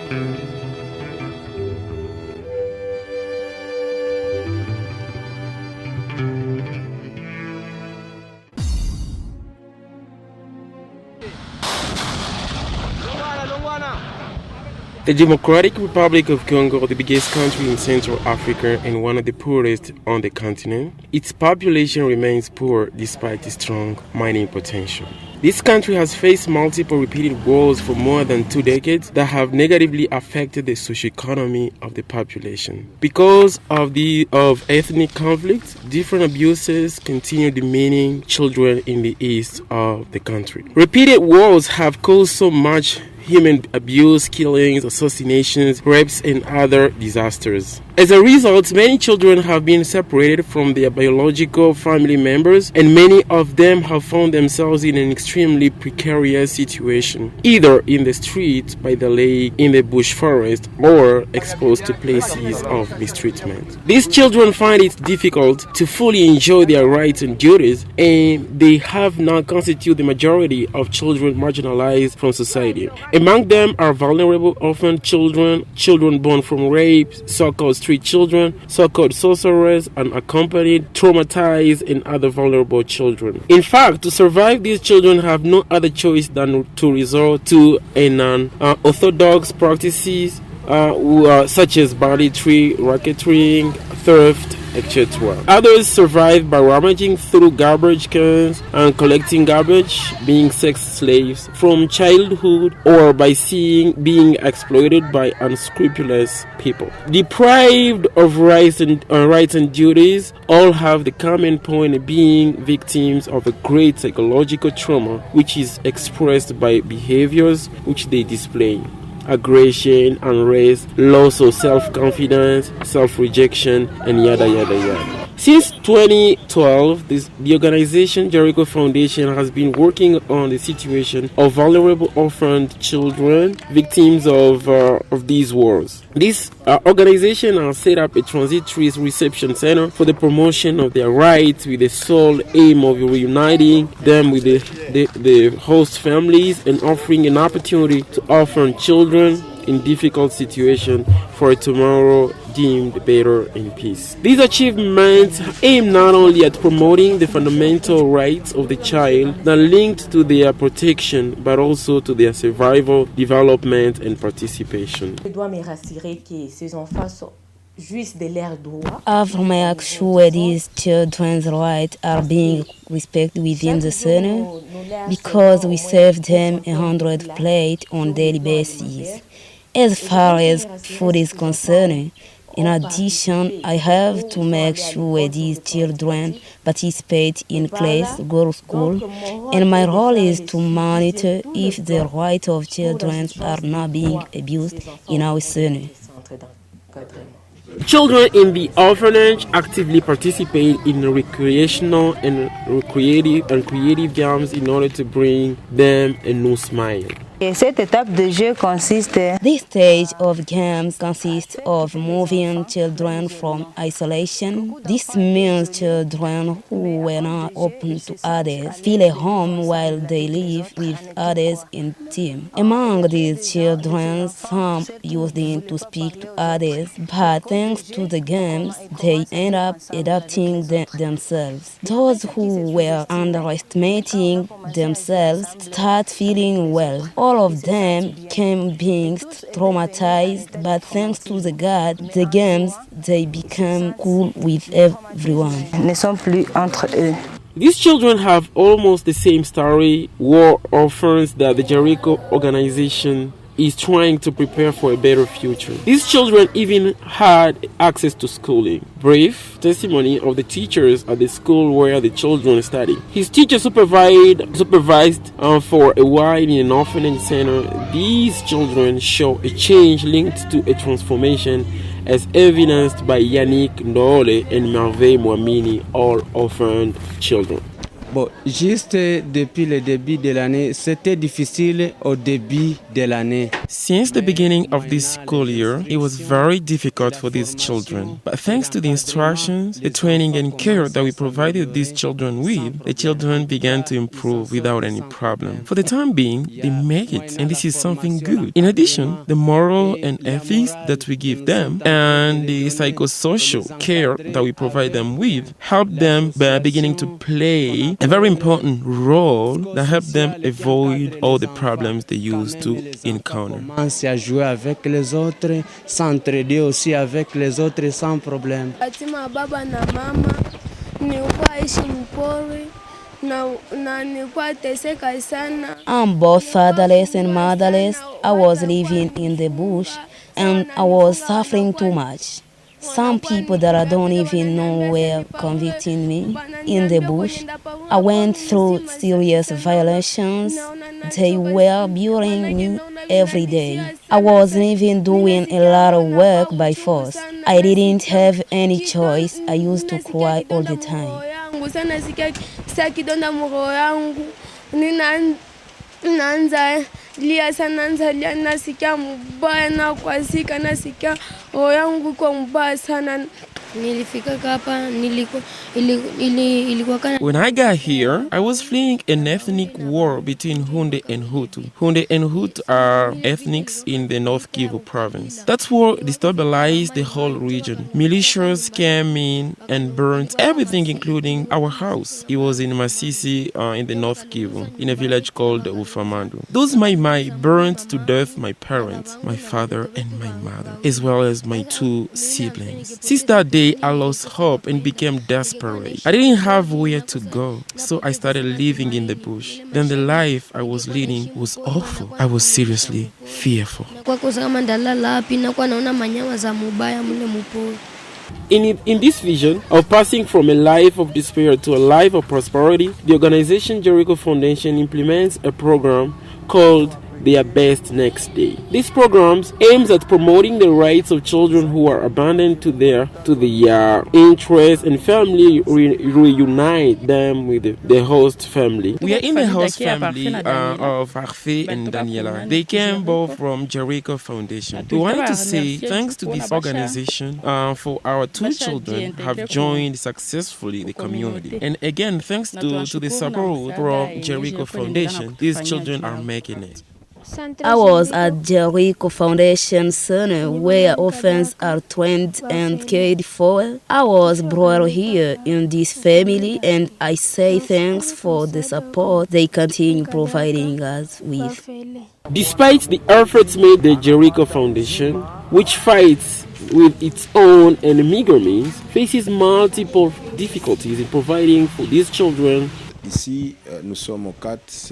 The Democratic Republic of Congo, the biggest country in Central Africa and one of the poorest on the continent, its population remains poor despite its strong mining potential. This country has faced multiple repeated wars for more than 2 decades that have negatively affected the socioeconomy of the population. Because of ethnic conflicts, different abuses continue demeaning children in the east of the country. Repeated wars have caused so much human abuse, killings, assassinations, rapes, and other disasters. As a result, many children have been separated from their biological family members, and many of them have found themselves in an extremely precarious situation, either in the streets, by the lake, in the bush forest, or exposed to places of mistreatment. These children find it difficult to fully enjoy their rights and duties, and they have now constituted the majority of children marginalized from society. Among them are vulnerable orphan children, children born from rape, so-called street children, so-called sorcerers, unaccompanied, traumatized, and other vulnerable children. In fact, to survive, these children have no other choice than to resort to unorthodox practices such as banditry, racketeering, theft, etc. Others survive by rummaging through garbage cans and collecting garbage, being sex slaves from childhood, or by being exploited by unscrupulous people. Deprived of rights and duties, all have the common point of being victims of a great psychological trauma, which is expressed by behaviors which they display: aggression, unrest, loss of self-confidence, self-rejection, and yada yada yada. Since 2012, the organization Jericho Foundation has been working on the situation of vulnerable orphaned children, victims of these wars. This organization has set up a transitory reception center for the promotion of their rights, with the sole aim of reuniting them with the host families and offering an opportunity to orphan children in difficult situations for a tomorrow deemed better in peace. These achievements aim not only at promoting the fundamental rights of the child that linked to their protection, but also to their survival, development, and participation. Je dois me rassurer que ces enfants sont juste de leurs droits. After make sure these children's rights are being respected within the center, because we serve them 100 plates on daily basis. As far as food is concerned, in addition, I have to make sure these children participate in class, go to school, and my role is to monitor if the rights of children are not being abused in our center. Children in the orphanage actively participate in recreational and creative games in order to bring them a new smile. Cette étape de jeu consiste. This stage of games consists of moving children from isolation. This means children who were not open to others feel at home while they live with others in team. Among these children, some use them to speak to others, but thanks to the games, they end up adapting themselves. Those who were underestimating themselves start feeling well. All of them came being traumatized, but thanks to the games, they become cool with everyone. Ne sont plus entre eux. These children have almost the same story, war orphans, that the Jericho organization is trying to prepare for a better future. These children even had access to schooling. Brief testimony of the teachers at the school where the children study. His teacher supervised for a while in an orphanage center. These children show a change linked to a transformation, as evidenced by Yannick Ndole and Merveille Mwamini, all orphaned children. Bon, juste depuis le début de l'année, c'était difficile au début de l'année. Since the beginning of this school year, it was very difficult for these children. But thanks to the instructions, the training and care that we provided these children with, the children began to improve without any problem. For the time being, they make it, and this is something good. In addition, the moral and ethics that we give them and the psychosocial care that we provide them with help them by beginning to play a very important role that help them avoid all the problems they used to encounter. Commence à jouer avec les autres, s'entraider aussi avec les autres sans problème. Katima baba na mama nilikuwa ishi mpori na nilikuwa teseka sana. I'm both fatherless and motherless. I was living in the bush and I was suffering too much. Some people that I don't even know were convicting me in the bush. I went through serious violations. They were beating me every day. I wasn't even doing a lot of work by force. I didn't have any choice. I used to cry all the time. Lia sana nzalia nasikia mbaya na kwazika nasikia roho yangu iko mbaya sana. When I got here, I was fleeing an ethnic war between Hunde and Hutu. Hunde and Hutu are ethnics in the North Kivu province. That war destabilized the whole region. Militias came in and burnt everything, including our house. It was in Masisi in the North Kivu, in a village called Ufamandu. Those Mai burnt to death my parents, my father and my mother, as well as my two siblings. Since that day, I lost hope and became desperate. I didn't have where to go, so I started living in the bush. Then the life I was leading was awful. I was seriously fearful. In this vision of passing from a life of despair to a life of prosperity, the organization Jericho Foundation implements a program called Their Best Next Day. This program aims at promoting the rights of children who are abandoned to their interests, and family reunite them with the host family. We are in the host family of Arfe and Daniela. They came both from Jericho Foundation. We wanted to say thanks to this organization for our two children have joined successfully the community. And again, thanks to the support from Jericho Foundation, these children are making it. I was at Jericho Foundation Center where orphans are trained and cared for. I was brought here in this family and I say thanks for the support they continue providing us with. Despite the efforts made, the Jericho Foundation, which fights with its own and meager means, faces multiple difficulties in providing for these children.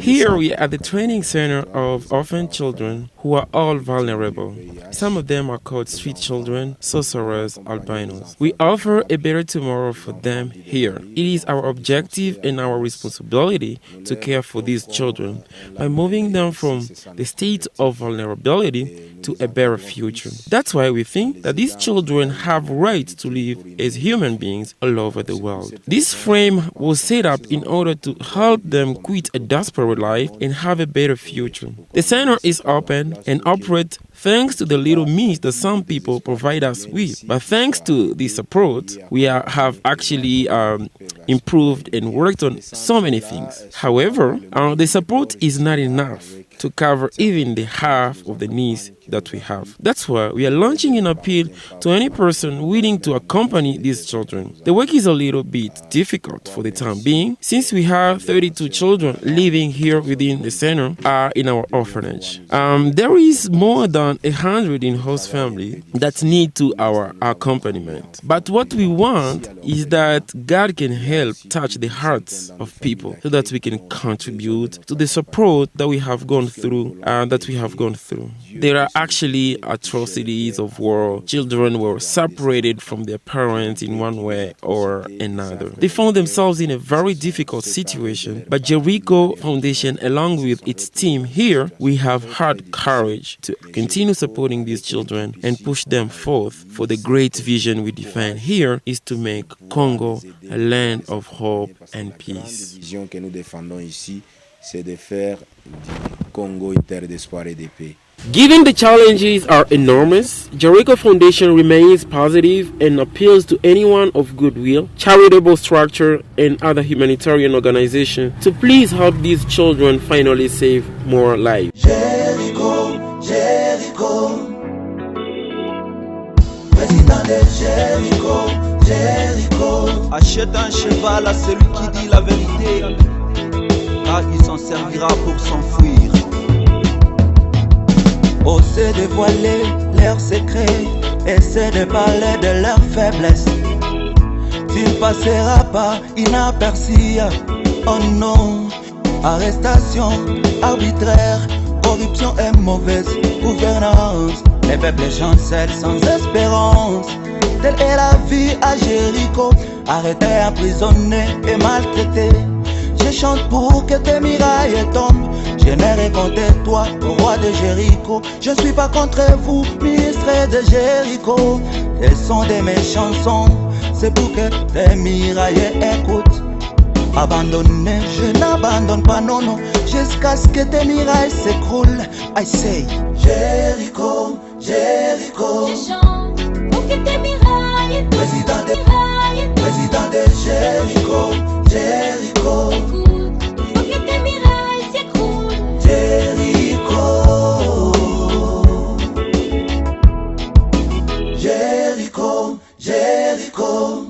Here we are at the training center of orphan children who are all vulnerable. Some of them are called street children, sorcerers, albinos. We offer a better tomorrow for them here. It is our objective and our responsibility to care for these children by moving them from the state of vulnerability to a better future. That's why we think that these children have rights to live as human beings all over the world. This frame was set up in order to help them quit a desperate life and have a better future. The center is open and operates thanks to the little means that some people provide us with. But thanks to this support, we have actually improved and worked on so many things. However, the support is not enough to cover even the half of the needs that we have. That's why we are launching an appeal to any person willing to accompany these children. The work is a little bit difficult for the time being, since we have 32 children living here within the center in our orphanage. There is more than 100 in host family that need to our accompaniment. But what we want is that God can help touch the hearts of people so that we can contribute to the support that we have gone through. There are actually atrocities of war. Children were separated from their parents in one way or another. They found themselves in a very difficult situation, but Jericho Foundation, along with its team here, we have had courage to continue continue supporting these children and push them forth for the great vision we define here is to make Congo a land of hope and peace. La vision que nous défendons ici, c'est de faire du Congo une terre d'espoir et de paix. Given the challenges are enormous, Jericho Foundation remains positive and appeals to anyone of goodwill, charitable structure, and other humanitarian organizations to please help these children finally save more lives. Jericho, Jericho, président de Jericho, Jericho. Achète un cheval à celui qui dit la vérité, car il s'en servira pour s'enfuir. Osez dévoiler leurs secrets, essaie de parler de leurs faiblesses. Tu ne passeras pas inaperçu. Oh non, arrestation arbitraire, corruption et mauvaise gouvernance. Les peuples chancellent sans espérance. Telle est la vie à Jericho, arrêtés, emprisonnés et maltraités. Je chante pour que tes mirailles tombent. Je n'ai contre toi, roi de Jericho. Je ne suis pas contre vous, ministre de Jericho. Elles sont de mes chansons, c'est pour que tes mirailles écoutent. Abandonné, je n'abandonne pas, non, non, jusqu'à ce que tes mirailles s'écroulent. I say, Jericho, Jericho. Je chante pour que tes mirailles tombent. Président de Jericho, Jericho. Écoute, pour que tes mirailles s'écroulent. Jericho, Jericho, Jericho.